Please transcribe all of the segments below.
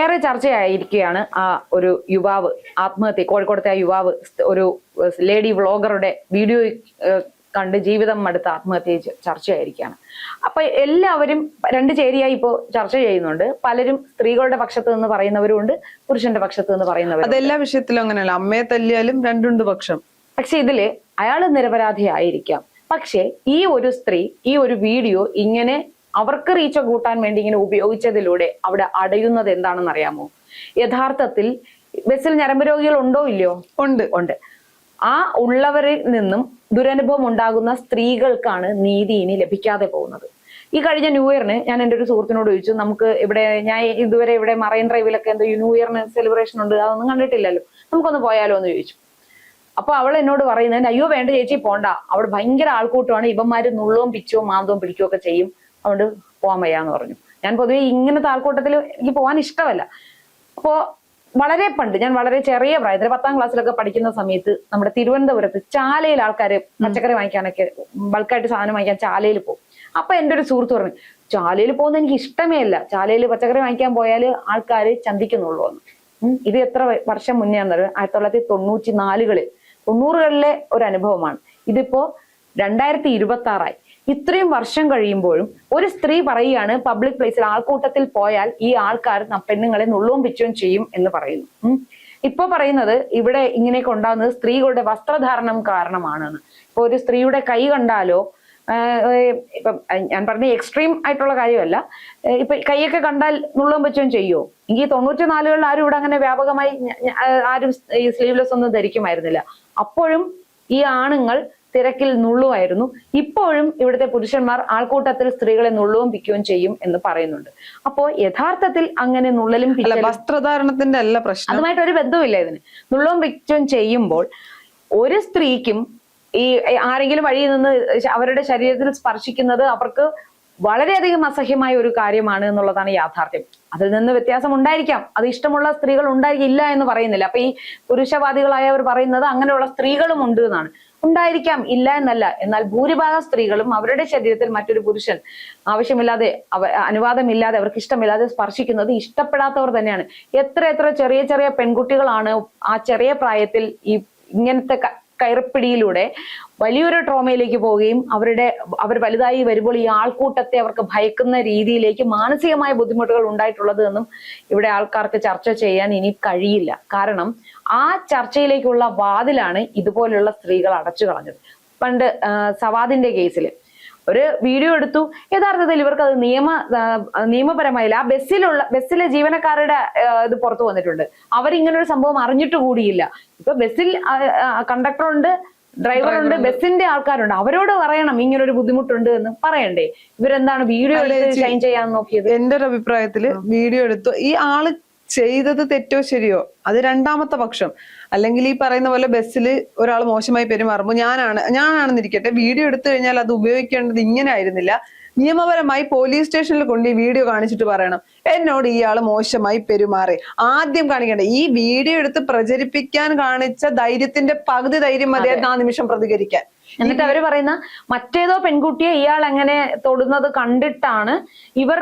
ഏറെ ചർച്ചയായിരിക്കുകയാണ് ആ ഒരു യുവാവ് ആത്മഹത്യ, കോഴിക്കോടത്തെ ആ യുവാവ് ഒരു ലേഡി വ്ളോഗറുടെ വീഡിയോ കണ്ട് ജീവിതം മടുത്ത ആത്മഹത്യ ചർച്ചയായിരിക്കുകയാണ്. അപ്പൊ എല്ലാവരും രണ്ട് ചേരിയായി ഇപ്പോ ചർച്ച ചെയ്യുന്നുണ്ട്. പലരും സ്ത്രീകളുടെ പക്ഷത്ത് നിന്ന് പറയുന്നവരുണ്ട്, പുരുഷന്റെ പക്ഷത്ത് നിന്ന് പറയുന്നവരും. അതെല്ലാ വിഷയത്തിലും അങ്ങനെയല്ല, അമ്മയെ തല്ലിയാലും രണ്ടുണ്ട് പക്ഷം. പക്ഷെ ഇതില് അയാള് നിരപരാധിയായിരിക്കാം. പക്ഷെ ഈ ഒരു സ്ത്രീ ഈ ഒരു വീഡിയോ ഇങ്ങനെ അവർക്ക് റീച്ച് കൂട്ടാൻ വേണ്ടി ഇങ്ങനെ ഉപയോഗിച്ചതിലൂടെ അവിടെ അടയുന്നത് എന്താണെന്ന് അറിയാമോ? യഥാർത്ഥത്തിൽ ബസ്സിൽ ഞരമ്പ് രോഗികൾ ഉണ്ടോ ഇല്ലയോ? ഉണ്ട്. ആ ഉള്ളവരിൽ നിന്നും ദുരനുഭവം ഉണ്ടാകുന്ന സ്ത്രീകൾക്കാണ് നീതി ഇനി ലഭിക്കാതെ പോകുന്നത്. ഈ കഴിഞ്ഞ ന്യൂ ഇയറിന് ഞാൻ എൻ്റെ ഒരു സുഹൃത്തിനോട് ചോദിച്ചു, നമുക്ക് ഇവിടെ ഞാൻ ഇതുവരെ ഇവിടെ മറൈൻ ഡ്രൈവിലൊക്കെ എന്തോ ന്യൂ ഇയറിന് സെലിബ്രേഷൻ ഉണ്ട്, അതൊന്നും കണ്ടിട്ടില്ലല്ലോ, നമുക്കൊന്ന് പോയാലോ എന്ന് ചോദിച്ചു. അപ്പൊ അവൾ എന്നോട് പറയുന്നത്, അയ്യോ വേണ്ട ചേച്ചി പോണ്ട, അവിടെ ഭയങ്കര ആൾക്കൂട്ടമാണ്, ഇവന്മാര് നുള്ളവും പിച്ചവും മാന്തവും പിടിക്കുകയും ഒക്കെ ചെയ്യും, അതുകൊണ്ട് പോകാൻ വയ്യാന്ന് പറഞ്ഞു. ഞാൻ പൊതുവെ ഇങ്ങനത്തെ ആൾക്കൂട്ടത്തിൽ എനിക്ക് പോകാൻ ഇഷ്ടമല്ല. അപ്പോ വളരെ പണ്ട് ഞാൻ വളരെ ചെറിയ പ്രായത്തിൽ 10ാം ക്ലാസ്സിലൊക്കെ പഠിക്കുന്ന സമയത്ത് നമ്മുടെ തിരുവനന്തപുരത്ത് ചാലയിൽ ആൾക്കാര് പച്ചക്കറി വാങ്ങിക്കാനൊക്കെ ബൾക്കായിട്ട് സാധനം വാങ്ങിക്കാൻ ചാലയിൽ പോകും. അപ്പൊ എൻ്റെ ഒരു സുഹൃത്ത് പറഞ്ഞു, ചാലയിൽ പോകുന്നത് എനിക്ക് ഇഷ്ടമേ അല്ല, ചാലയിൽ പച്ചക്കറി വാങ്ങിക്കാൻ പോയാൽ ആൾക്കാര് ചന്തിക്കുന്നുള്ളൂ എന്ന്. ഇത് എത്ര വർഷം മുന്നേ ആണെന്ന് 1994 90കളിലെ ഒരു അനുഭവമാണ്. ഇതിപ്പോ 2026 ഇത്രയും വർഷം കഴിയുമ്പോഴും ഒരു സ്ത്രീ പറയുകയാണ് പബ്ലിക് പ്ലേസിൽ ആൾക്കൂട്ടത്തിൽ പോയാൽ ഈ ആൾക്കാർ പെണ്ണുങ്ങളെ നുള്ളവും പിച്ചുവും ചെയ്യും എന്ന് പറയുന്നു. ഇപ്പൊ പറയുന്നത് ഇവിടെ ഇങ്ങനെയൊക്കെ ഉണ്ടാകുന്നത് സ്ത്രീകളുടെ വസ്ത്രധാരണം കാരണമാണെന്ന്. ഇപ്പൊ ഒരു സ്ത്രീയുടെ കൈ കണ്ടാലോ, ഇപ്പം ഞാൻ പറഞ്ഞ എക്സ്ട്രീം ആയിട്ടുള്ള കാര്യമല്ല, ഇപ്പൊ കൈയൊക്കെ കണ്ടാൽ നുള്ളവും പിച്ചുവും ചെയ്യുമോ? എങ്കിൽ 94കളിൽ ആരും ഇവിടെ അങ്ങനെ വ്യാപകമായി ആരും ഈ സ്ലീവ്ലെസ് ഒന്നും ധരിക്കുമായിരുന്നില്ല. അപ്പോഴും ഈ ആണുങ്ങൾ തിരക്കിൽ നുള്ളുമായിരുന്നു. ഇപ്പോഴും ഇവിടുത്തെ പുരുഷന്മാർ ആൾക്കൂട്ടത്തിൽ സ്ത്രീകളെ നുള്ളവും പിക്കുകയും ചെയ്യും എന്ന് പറയുന്നുണ്ട്. അപ്പോ യഥാർത്ഥത്തിൽ അങ്ങനെ നുള്ളലും വസ്ത്രധാരണത്തിന്റെ അല്ല പ്രശ്നം, അതുമായിട്ട് ഒരു ബന്ധവുമില്ല ഇതിന്. നുള്ളവും പിക്കുകയും ചെയ്യുമ്പോൾ ഒരു സ്ത്രീക്കും ഈ ആരെങ്കിലും വഴിയിൽ നിന്ന് അവരുടെ ശരീരത്തിൽ സ്പർശിക്കുന്നത് അവർക്ക് വളരെയധികം അസഹ്യമായ ഒരു കാര്യമാണ് എന്നുള്ളതാണ് യാഥാർത്ഥ്യം. അതിൽ നിന്ന് വ്യത്യാസം ഉണ്ടായിരിക്കാം, അത് ഇഷ്ടമുള്ള സ്ത്രീകൾ ഉണ്ടായിരിക്കില്ല എന്ന് പറയുന്നില്ല. അപ്പൊ ഈ പുരുഷവാദികളായവർ പറയുന്നത് അങ്ങനെയുള്ള സ്ത്രീകളും ഉണ്ട് എന്നാണ്. ഉണ്ടായിരിക്കാം, ഇല്ല എന്നല്ല. എന്നാൽ ഭൂരിഭാഗം സ്ത്രീകളും അവരുടെ ശരീരത്തിൽ മറ്റൊരു പുരുഷൻ ആവശ്യമില്ലാതെ അനുവാദമില്ലാതെ അവർക്ക് ഇഷ്ടമില്ലാതെ സ്പർശിക്കുന്നത് ഇഷ്ടപ്പെടാത്തവർ തന്നെയാണ്. എത്ര ചെറിയ ചെറിയ പെൺകുട്ടികളാണ് ആ ചെറിയ പ്രായത്തിൽ ഈ ഇങ്ങനത്തെ കയർപ്പിടിയിലൂടെ വലിയൊരു ട്രോമയിലേക്ക് പോവുകയും അവർ വലുതായി വരുമ്പോൾ ഈ ആൾക്കൂട്ടത്തെ അവർക്ക് ഭയക്കുന്ന രീതിയിലേക്ക് മാനസികമായ ബുദ്ധിമുട്ടുകൾ ഉണ്ടായിട്ടുള്ളത് എന്നും ഇവിടെ ആൾക്കാർക്ക് ചർച്ച ചെയ്യാൻ ഇനി കഴിയില്ല. കാരണം ആ ചർച്ചയിലേക്കുള്ള വാതിലാണ് ഇതുപോലുള്ള സ്ത്രീകൾ അടച്ചു കളഞ്ഞത്. പണ്ട് സവാദിന്റെ കേസിൽ ഒരു വീഡിയോ എടുത്തു, യഥാർത്ഥത്തിൽ ഇവർക്ക് അത് നിയമപരമായില്ല. ആ ബസ്സിലെ ജീവനക്കാരുടെ ഇത് പുറത്തു വന്നിട്ടുണ്ട്, അവരിങ്ങനൊരു സംഭവം അറിഞ്ഞിട്ട് കൂടിയില്ല. ഇപ്പൊ ബസ്സിൽ കണ്ടക്ടറുണ്ട്, ഡ്രൈവറുണ്ട്, ബസ്സിന്റെ ആൾക്കാരുണ്ട്, അവരോട് പറയണം ഇങ്ങനൊരു ബുദ്ധിമുട്ടുണ്ട് എന്ന് പറയണ്ടേ? ഇവരെന്താണ് വീഡിയോ എടുത്ത് ഷൈൻ ചെയ്യാൻ നോക്കിയത്? എന്റെ ഒരു അഭിപ്രായത്തില് വീഡിയോ എടുത്തു, ഈ ആള് ചെയ്തത് തെറ്റോ ശരിയോ അത് രണ്ടാമത്തെ പക്ഷം. അല്ലെങ്കിൽ ഈ പറയുന്ന പോലെ ബസ്സിൽ ഒരാൾ മോശമായി പെരുമാറുമ്പോൾ ഞാനാണെന്നിരിക്കട്ടെ, വീഡിയോ എടുത്തു കഴിഞ്ഞാൽ അത് ഉപയോഗിക്കേണ്ടത് ഇങ്ങനെ ആയിരുന്നില്ല. നിയമപരമായി പോലീസ് സ്റ്റേഷനിൽ കൊണ്ട് ഈ വീഡിയോ കാണിച്ചിട്ട് പറയണം, എന്നോട് ഇയാൾ മോശമായി പെരുമാറി. ആദ്യം കാണിക്കേണ്ട ഈ വീഡിയോ എടുത്ത് പ്രചരിപ്പിക്കാൻ കാണിച്ച ധൈര്യത്തിന്റെ പകുതി ധൈര്യം മതിയായിരുന്നു ആ നിമിഷം പ്രതികരിക്കാൻ. എന്നിട്ട് അവര് പറയുന്ന മറ്റേതോ പെൺകുട്ടിയെ ഇയാൾ അങ്ങനെ തൊടുന്നത് കണ്ടിട്ടാണ് ഇവർ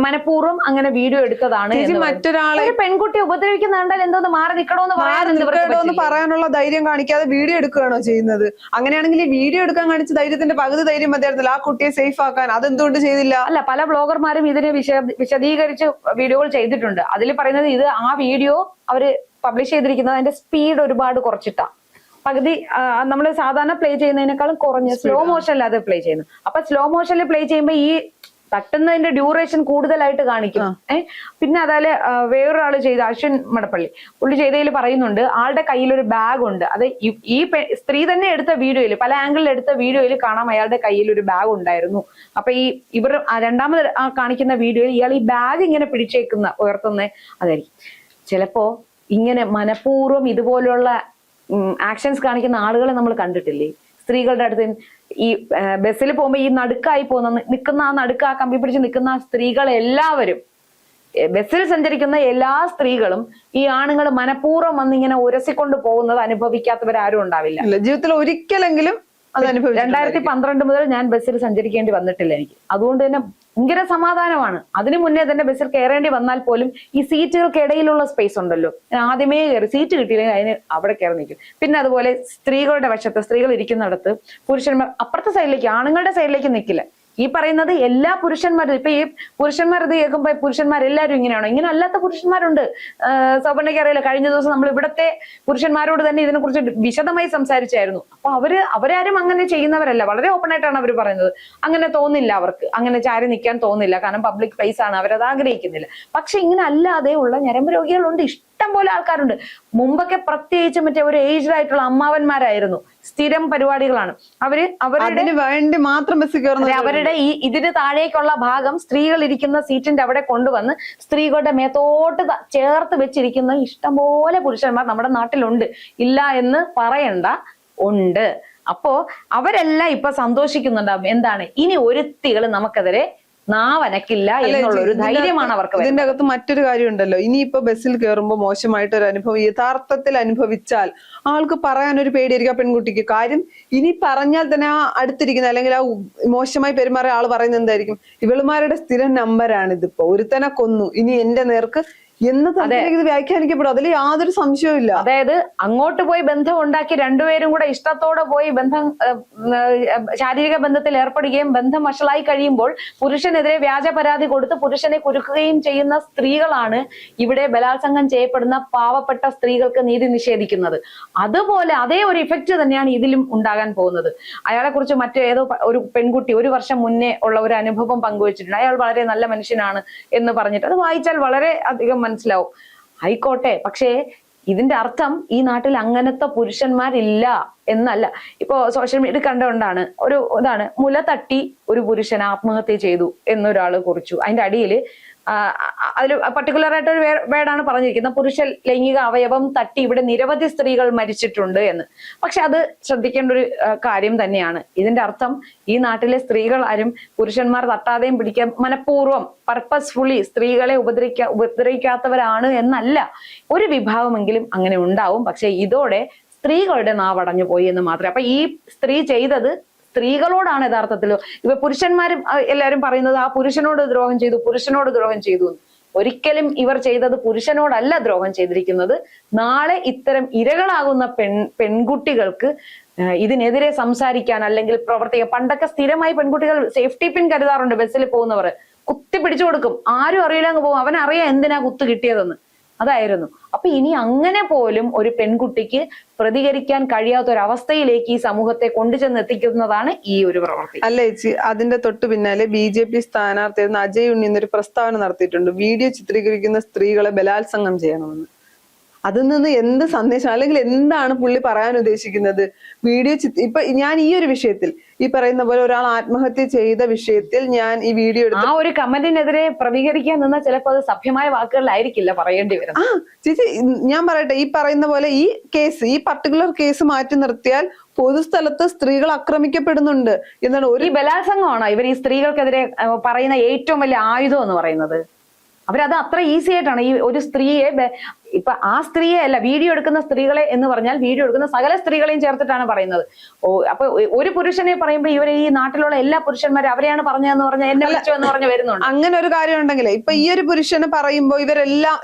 മനഃപൂർവ്വം അങ്ങനെ വീഡിയോ എടുത്തതാണ്. മറ്റൊരാളെ പെൺകുട്ടിയെ ഉപദ്രവിക്കുന്ന കണ്ടാൽ എന്തോന്ന് മാറി നിൽക്കണോന്ന് പറയാനുള്ള ധൈര്യം കാണിക്കാതെ വീഡിയോ എടുക്കുകയാണോ ചെയ്യുന്നത്? അങ്ങനെയാണെങ്കിൽ ഈ വീഡിയോ എടുക്കാൻ കാണിച്ച ധൈര്യത്തിന്റെ പകുതി ധൈര്യം മതിയായിരുന്നില്ല ആ കുട്ടിയെ സേഫ് ആക്കാൻ. അതെന്തുകൊണ്ട് ചെയ്തില്ല? അല്ല, പല ബ്ലോഗർമാരും ഇതിനെ വിശദീകരിച്ച് വീഡിയോകൾ ചെയ്തിട്ടുണ്ട്. അതിൽ പറയുന്നത് ഇത് ആ വീഡിയോ അവര് പബ്ലിഷ് ചെയ്തിരിക്കുന്നത് അതിന്റെ സ്പീഡ് ഒരുപാട് കുറച്ചിട്ടാ, പകുതി നമ്മൾ സാധാരണ പ്ലേ ചെയ്യുന്നതിനേക്കാളും കുറഞ്ഞ് സ്ലോ മോഷനിൽ അത് പ്ലേ ചെയ്യുന്നു. അപ്പൊ സ്ലോ മോഷനിൽ പ്ലേ ചെയ്യുമ്പോൾ ഈ തട്ടുന്നതിന്റെ ഡ്യൂറേഷൻ കൂടുതലായിട്ട് കാണിക്കും. പിന്നെ അതായത് വേറൊരാള് ചെയ്ത അശ്വിൻ മടപ്പള്ളി പുള്ളി ചെയ്തതിൽ പറയുന്നുണ്ട്, ആളുടെ കയ്യിൽ ഒരു ബാഗ് ഉണ്ട്. അത് ഈ സ്ത്രീ തന്നെ എടുത്ത വീഡിയോയിൽ, പല ആംഗിളിൽ എടുത്ത വീഡിയോയിൽ കാണാം അയാളുടെ കയ്യിൽ ഒരു ബാഗ് ഉണ്ടായിരുന്നു. അപ്പൊ ഇവർ രണ്ടാമത് കാണിക്കുന്ന വീഡിയോയിൽ ഇയാൾ ഈ ബാഗ് ഇങ്ങനെ ഉയർത്തുന്ന അതായിരിക്കും. ചിലപ്പോ ഇങ്ങനെ മനഃപൂർവ്വം ഇതുപോലുള്ള ആക്ഷൻസ് കാണിക്കുന്ന ആളുകളെ നമ്മൾ കണ്ടിട്ടില്ലേ? സ്ത്രീകളുടെ അടുത്ത് ഈ ബസ്സിൽ പോകുമ്പോ ഈ നടുക്കായി നിൽക്കുന്ന ആ നടുക്ക്, ആ കമ്പി പിടിച്ച് നിൽക്കുന്ന സ്ത്രീകളെല്ലാവരും, ബസ്സിൽ സഞ്ചരിക്കുന്ന എല്ലാ സ്ത്രീകളും ഈ ആണുങ്ങൾ മനഃപൂർവ്വം വന്നിങ്ങനെ ഉരസിക്കൊണ്ട് പോകുന്നത് അനുഭവിക്കാത്തവരാരും ഉണ്ടാവില്ല. ജീവിതത്തിൽ ഒരിക്കലെങ്കിലും അത് അനുഭവിച്ചു. 2012 മുതൽ ഞാൻ ബസ്സിൽ സഞ്ചരിക്കേണ്ടി വന്നിട്ടില്ല എനിക്ക്. അതുകൊണ്ട് തന്നെ ഭയങ്കര സമാധാനമാണ്. അതിനു മുന്നേ തന്നെ ബസ്സിൽ കയറേണ്ടി വന്നാൽ പോലും ഈ സീറ്റുകൾക്കിടയിലുള്ള സ്പേസ് ഉണ്ടല്ലോ, ആദ്യമേ കയറി സീറ്റ് കിട്ടിയില്ലെങ്കിൽ അതിന് അവിടെ കയറി നിൽക്കും. പിന്നെ അതുപോലെ സ്ത്രീകളുടെ വശത്ത്, സ്ത്രീകൾ ഇരിക്കുന്നിടത്ത് പുരുഷന്മാർ അപ്പുറത്തെ സൈഡിലേക്ക്, ആണുങ്ങളുടെ സൈഡിലേക്ക് നിൽക്കില്ല. ഈ പറയുന്നത് എല്ലാ പുരുഷന്മാരും, ഇപ്പൊ ഈ പുരുഷന്മാർ ഇത് കേൾക്കുമ്പോ പുരുഷന്മാരെല്ലാരും ഇങ്ങനെയാണോ? ഇങ്ങനെ അല്ലാത്ത പുരുഷന്മാരുണ്ട്. സൗപർണയ്ക്ക് അറിയില്ല, കഴിഞ്ഞ ദിവസം നമ്മൾ ഇവിടത്തെ പുരുഷന്മാരോട് തന്നെ ഇതിനെ കുറിച്ച് വിശദമായി സംസാരിച്ചായിരുന്നു. അപ്പൊ അവരാരും അങ്ങനെ ചെയ്യുന്നവരല്ല, വളരെ ഓപ്പൺ ആയിട്ടാണ് അവർ പറയുന്നത്. അങ്ങനെ തോന്നില്ല അവർക്ക്, അങ്ങനെ ചാരി നിൽക്കാൻ തോന്നില്ല, കാരണം പബ്ലിക് പ്ലേസ് ആണ്, അവരത് ആഗ്രഹിക്കുന്നില്ല. പക്ഷെ ഇങ്ങനെ അല്ലാതെ ഉള്ള ഞരമ്പ് രോഗികളുണ്ട്, ഇഷ്ടം പോലെ ആൾക്കാരുണ്ട്. മുമ്പൊക്കെ പ്രത്യേകിച്ച് മറ്റേ ഒരു ഏജ്ഡ് ആയിട്ടുള്ള അമ്മാവന്മാരായിരുന്നു, സ്ഥിരം പരിപാടികളാണ് അവരുടെ വേണ്ടി മാത്രം ബസ് കയറുന്നത്. അവരുടെ ഈ ഇതിന് താഴേക്കുള്ള ഭാഗം സ്ത്രീകൾ ഇരിക്കുന്ന സീറ്റിന്റെ അവിടെ കൊണ്ടുവന്ന് സ്ത്രീകളുടെ മേത്തോട്ട് ചേർത്ത് വെച്ചിരിക്കുന്ന ഇഷ്ടംപോലെ പുരുഷന്മാർ നമ്മുടെ നാട്ടിലുണ്ട്. ഇല്ല എന്ന് പറയണ്ട, ഉണ്ട്. അപ്പോ അവരെല്ലാം ഇപ്പൊ സന്തോഷിക്കുന്നുണ്ടാവും. എന്താണ്, ഇനി ഒരുത്തികൾ നമുക്കെതിരെ നാവനക്കില്ല എന്നുള്ള ഒരു ധൈര്യമാണ് അവർക്ക്. ഇതിന്റെ അകത്ത് മറ്റൊരു കാര്യം ഉണ്ടല്ലോ, ഇനിയിപ്പോ ബസ്സിൽ കയറുമ്പോൾ മോശമായിട്ടൊരു അനുഭവം യഥാർത്ഥത്തിൽ അനുഭവിച്ചാൽ ആൾക്ക് പറയാൻ ഒരു പേടിയായിരിക്കും ആ പെൺകുട്ടിക്ക്. കാര്യം ഇനി പറഞ്ഞാൽ തന്നെ ആ അടുത്തിരിക്കുന്ന അല്ലെങ്കിൽ ആ മോശമായി പെരുമാറിയ ആള് പറയുന്നത് എന്തായിരിക്കും, ഇവളുമാരുടെ സ്ഥിരം നമ്പറാണ് ഇതിപ്പോ, ഒരുത്തനെ കൊന്നു, ഇനി എന്റെ നേർക്ക് എന്ന് ഇത് വ്യാഖ്യാനിക്കപ്പെടും. അതിൽ യാതൊരു സംശയവും ഇല്ല. അതായത് അങ്ങോട്ട് പോയി ബന്ധം ഉണ്ടാക്കി രണ്ടുപേരും കൂടെ ഇഷ്ടത്തോടെ പോയി ശാരീരിക ബന്ധത്തിൽ ഏർപ്പെടുകയും ബന്ധം വഷളായി കഴിയുമ്പോൾ പുരുഷനെതിരെ വ്യാജ പരാതി കൊടുത്ത് പുരുഷനെ കുരുക്കുകയും ചെയ്യുന്ന സ്ത്രീകളാണ് ഇവിടെ ബലാത്സംഗം ചെയ്യപ്പെടുന്ന പാവപ്പെട്ട സ്ത്രീകൾക്ക് നീതി നിഷേധിക്കുന്നത്. അതുപോലെ അതേ ഒരു ഇഫക്റ്റ് തന്നെയാണ് ഇതിലും ഉണ്ടാകാൻ പോകുന്നത്. അയാളെ കുറിച്ച് മറ്റേതോ ഒരു പെൺകുട്ടി ഒരു വർഷം മുന്നേ ഉള്ള ഒരു അനുഭവം പങ്കുവച്ചിട്ടുണ്ട്. അയാൾ വളരെ നല്ല മനുഷ്യനാണ് എന്ന് പറഞ്ഞിട്ട് അത് വായിച്ചാൽ വളരെ അധികം മനസ്സിലാവും. ആയിക്കോട്ടെ, പക്ഷേ ഇതിന്റെ അർത്ഥം ഈ നാട്ടിൽ അങ്ങനത്തെ പുരുഷന്മാരില്ല എന്നല്ല. ഇപ്പോ സോഷ്യൽ മീഡിയ കണ്ടുകൊണ്ടാണ് ഒരു ഇതാണ്, മുല തട്ടി ഒരു പുരുഷൻ ആത്മഹത്യ ചെയ്തു എന്നൊരാള് കുറിച്ചു. അതിന്റെ അടിയിൽ അതിൽ പർട്ടിക്കുലർ ആയിട്ട് ഒരു വേർഡാണ് പറഞ്ഞിരിക്കുന്നത്, പുരുഷ ലൈംഗിക അവയവം തട്ടി ഇവിടെ നിരവധി സ്ത്രീകൾ മരിച്ചിട്ടുണ്ട് എന്ന്. പക്ഷെ അത് ശ്രദ്ധിക്കേണ്ട ഒരു കാര്യം തന്നെയാണ്. ഇതിന്റെ അർത്ഥം ഈ നാട്ടിലെ സ്ത്രീകൾ ആരും പുരുഷന്മാർ തട്ടാതെയും പിടിക്കാൻ മനഃപൂർവ്വം പർപ്പസ്ഫുള്ളി സ്ത്രീകളെ ഉപദ്രവിക്കാത്തവരാണ് എന്നല്ല. ഒരു വിഭാഗമെങ്കിലും അങ്ങനെ ഉണ്ടാവും. പക്ഷെ ഇതോടെ സ്ത്രീകളുടെ നാവടഞ്ഞു പോയി എന്ന് മാത്രമേ. അപ്പൊ ഈ സ്ത്രീ ചെയ്തത് സ്ത്രീകളോടാണ് യഥാർത്ഥത്തിൽ. ഇവ പുരുഷന്മാരും എല്ലാവരും പറയുന്നത് ആ പുരുഷനോട് ദ്രോഹം ചെയ്തു. ഒരിക്കലും ഇവർ ചെയ്തത് പുരുഷനോടല്ല ദ്രോഹം ചെയ്തിരിക്കുന്നത്. നാളെ ഇത്തരം ഇരകളാകുന്ന പെൺകുട്ടികൾക്ക് ഇതിനെതിരെ സംസാരിക്കാൻ അല്ലെങ്കിൽ പ്രവർത്തിക്കാൻ. പണ്ടൊക്കെ സ്ഥിരമായി പെൺകുട്ടികൾ സേഫ്റ്റി പിൻ കരുതാറുണ്ട്. ബസ്സിൽ പോകുന്നവർ കുത്തി പിടിച്ചു കൊടുക്കും, ആരും അറിയില്ല അങ്ങ് പോകും, അവനറിയാം എന്തിനാ കുത്ത് കിട്ടിയതെന്ന്. അതായിരുന്നു. അപ്പൊ ഇനി അങ്ങനെ പോലും ഒരു പെൺകുട്ടിക്ക് പ്രതികരിക്കാൻ കഴിയാത്ത ഒരു അവസ്ഥയിലേക്ക് ഈ സമൂഹത്തെ കൊണ്ടുചെന്ന് എത്തിക്കുന്നതാണ് ഈ ഒരു പ്രവൃത്തി. അല്ല ചേച്ചി, അതിന്റെ തൊട്ടു പിന്നാലെ BJP സ്ഥാനാർത്ഥി അജയ് ഉണ്ണി എന്നൊരു പ്രസ്താവന നടത്തിയിട്ടുണ്ട്, വീഡിയോ ചിത്രീകരിക്കുന്ന സ്ത്രീകളെ ബലാത്സംഗം ചെയ്യണമെന്ന്. അതിൽ നിന്ന് എന്ത് സന്ദേശം അല്ലെങ്കിൽ എന്താണ് പുള്ളി പറയാൻ ഉദ്ദേശിക്കുന്നത്? വീഡിയോ ഇപ്പൊ ഞാൻ ഈ ഒരു വിഷയത്തിൽ ഈ പറയുന്ന പോലെ ഒരാൾ ആത്മഹത്യ ചെയ്ത വിഷയത്തിൽ ഞാൻ ഈ വീഡിയോ എടുത്ത് ആ ഒരു കമന്റിനെതിരെ പ്രതികരിക്കാൻ നിന്നാൽ ചിലപ്പോൾ അത് സഭ്യമായ വാക്കുകളിലായിരിക്കില്ല പറയേണ്ടി വരും. ചേച്ചി ഞാൻ പറയട്ടെ, ഈ പറയുന്ന പോലെ ഈ പർട്ടിക്കുലർ കേസ് മാറ്റി നിർത്തിയാൽ പൊതുസ്ഥലത്ത് സ്ത്രീകൾ ആക്രമിക്കപ്പെടുന്നുണ്ട് എന്നാണ്. ഈ ബലാത്സംഗമാണോ ഇവർ ഈ സ്ത്രീകൾക്കെതിരെ പറയുന്ന ഏറ്റവും വലിയ ആയുധം എന്ന് പറയുന്നത്? അവരത് അത്ര ഈസി ആയിട്ടാണ് ഈ ഒരു സ്ത്രീയെ, ഇപ്പൊ ആ സ്ത്രീയെ അല്ല, വീഡിയോ എടുക്കുന്ന സ്ത്രീകളെ എന്ന് പറഞ്ഞാൽ വീഡിയോ എടുക്കുന്ന സകല സ്ത്രീകളെയും ചേർത്തിട്ടാണ് പറയുന്നത്. അപ്പൊ ഒരു പുരുഷനെ പറയുമ്പോൾ ഇവരെ ഈ നാട്ടിലുള്ള എല്ലാ പുരുഷന്മാരും അവരെയാണ് പറഞ്ഞതെന്ന് പറഞ്ഞാൽ എന്നെ വിളിച്ചോ എന്ന് പറഞ്ഞ് വരുന്നുണ്ട്. അങ്ങനെ ഒരു കാര്യം ഉണ്ടെങ്കിലേ ഇപ്പൊ ഈ ഒരു പുരുഷനെ പറയുമ്പോൾ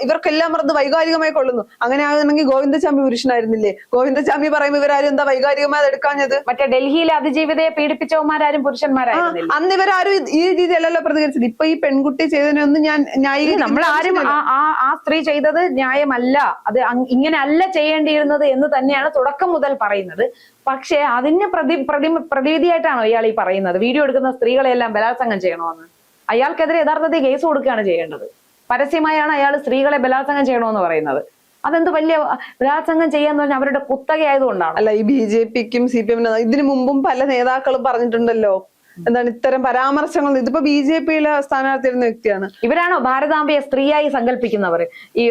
ഇവർക്കെല്ലാം അത് വൈകാരികമായി കൊള്ളുന്നു. അങ്ങനെ ആകുന്നെങ്കിൽ ഗോവിന്ദചാമി പുരുഷനായിരുന്നില്ലേ? ഗോവിന്ദചാമി പറയുമ്പോൾ ഇവരാരും എന്താ വൈകാരികമായി എടുക്കാഞ്ഞത്? മറ്റേ ഡൽഹിയിലെ അതിജീവിതയെ പീഡിപ്പിച്ചവന്മാരും പുരുഷന്മാരായിരുന്നില്ല. അന്ന് ഇവരാരും ഈ രീതിയിലല്ലോ പ്രതികരിച്ചത്. ഇപ്പൊ ഈ പെൺകുട്ടി ചെയ്തതിനൊന്നും ഞാൻ നമ്മളാരും ആ സ്ത്രീ ചെയ്തത് ന്യായമല്ല, അത് ഇങ്ങനെ അല്ല ചെയ്യേണ്ടിയിരുന്നത് എന്ന് തന്നെയാണ് തുടക്കം മുതൽ പറയുന്നത്. പക്ഷെ അതിന് പ്രതിവിധിയായിട്ടാണോ ഇയാൾ ഈ പറയുന്നത്? വീഡിയോ എടുക്കുന്ന സ്ത്രീകളെല്ലാം ബലാത്സംഗം ചെയ്യണമെന്ന്. അയാൾക്കെതിരെ യഥാർത്ഥത്തിൽ കേസ് കൊടുക്കുകയാണ് ചെയ്യേണ്ടത്. പരസ്യമായാണ് അയാൾ സ്ത്രീകളെ ബലാത്സംഗം ചെയ്യണമെന്ന് പറയുന്നത്. അതെന്ത് വലിയ ബലാത്സംഗം ചെയ്യാന്ന് പറഞ്ഞാൽ അവരുടെ കുത്തക ആയതുകൊണ്ടാണ്. അല്ല, ഈ BJPക്കും CPM ഇതിനു മുമ്പും പല നേതാക്കളും പറഞ്ഞിട്ടുണ്ടല്ലോ, എന്താണ് ഇത്തരം പരാമർശങ്ങൾ? ഇതിപ്പോ BJP-യിലെ സ്ഥാനാർത്ഥിയിരുന്ന വ്യക്തിയാണ്. ഇവരാണോ ഭാരതാംബയെ സ്ത്രീയായി സങ്കല്പിക്കുന്നവർ? ഈ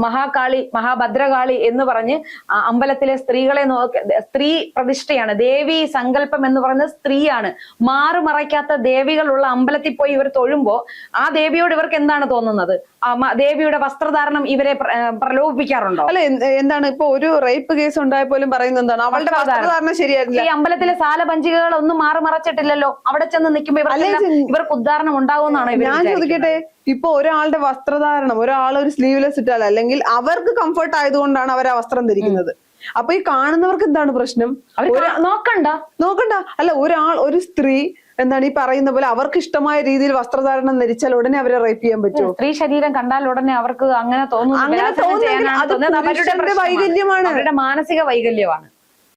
മഹാകാളി, മഹാഭദ്രകാളി എന്ന് പറഞ്ഞ് അമ്പലത്തിലെ സ്ത്രീകളെ സ്ത്രീ പ്രതിഷ്ഠയാണ്, ദേവി സങ്കല്പം എന്ന് പറയുന്നത് സ്ത്രീയാണ്. മാറുമറയ്ക്കാത്ത ദേവികളുള്ള അമ്പലത്തിൽ പോയി ഇവർ തൊഴുമ്പോ ആ ദേവിയോട് ഇവർക്ക് എന്താണ് തോന്നുന്നത്? ദേവിയുടെ വസ്ത്രധാരണം ഇവരെ പ്രലോഭിപ്പിക്കാറുണ്ടോ? അല്ല, എന്താണ് ഇപ്പൊ ഒരു റേപ്പ് കേസ് ഉണ്ടായ പോലും പറയുന്നത് എന്താണ്? അവളുടെ വസ്ത്രധാരണം ശരിയായിരുന്നില്ല. ഈ അമ്പലത്തിലെ സാലഭഞ്ചികകൾ ഒന്നും മാറുമറച്ചിട്ടില്ലല്ലോ. അവിടെ ചെന്ന് നിൽക്കുമ്പോ ഇവർക്ക് ഉദ്ധാരണം ഉണ്ടാവുമെന്നാണ് ഞാൻ ചോദിക്കട്ടെ, ഇപ്പൊ ഒരാളുടെ വസ്ത്രധാരണം, ഒരാൾ ഒരു സ്ലീവ്ലെസ് ഇട്ടാൽ അല്ലെങ്കിൽ അവർക്ക് കംഫർട്ട് ആയതുകൊണ്ടാണ് അവർ ആ വസ്ത്രം ധരിക്കുന്നത്. അപ്പൊ ഈ കാണുന്നവർക്ക് എന്താണ് പ്രശ്നം? നോക്കണ്ട. അല്ല, ഒരു സ്ത്രീ എന്താണ് ഈ പറയുന്ന പോലെ അവർക്ക് ഇഷ്ടമായ രീതിയിൽ വസ്ത്രധാരണം ധരിച്ചാൽ ഉടനെ അവരെ റേപ്പ് ചെയ്യാൻ പറ്റുമോ? സ്ത്രീ ശരീരം കണ്ടാൽ ഉടനെ അവർക്ക് അങ്ങനെ തോന്നുന്നു. വൈകല്യമാണ്, അവരുടെ മാനസിക വൈകല്യമാണ്.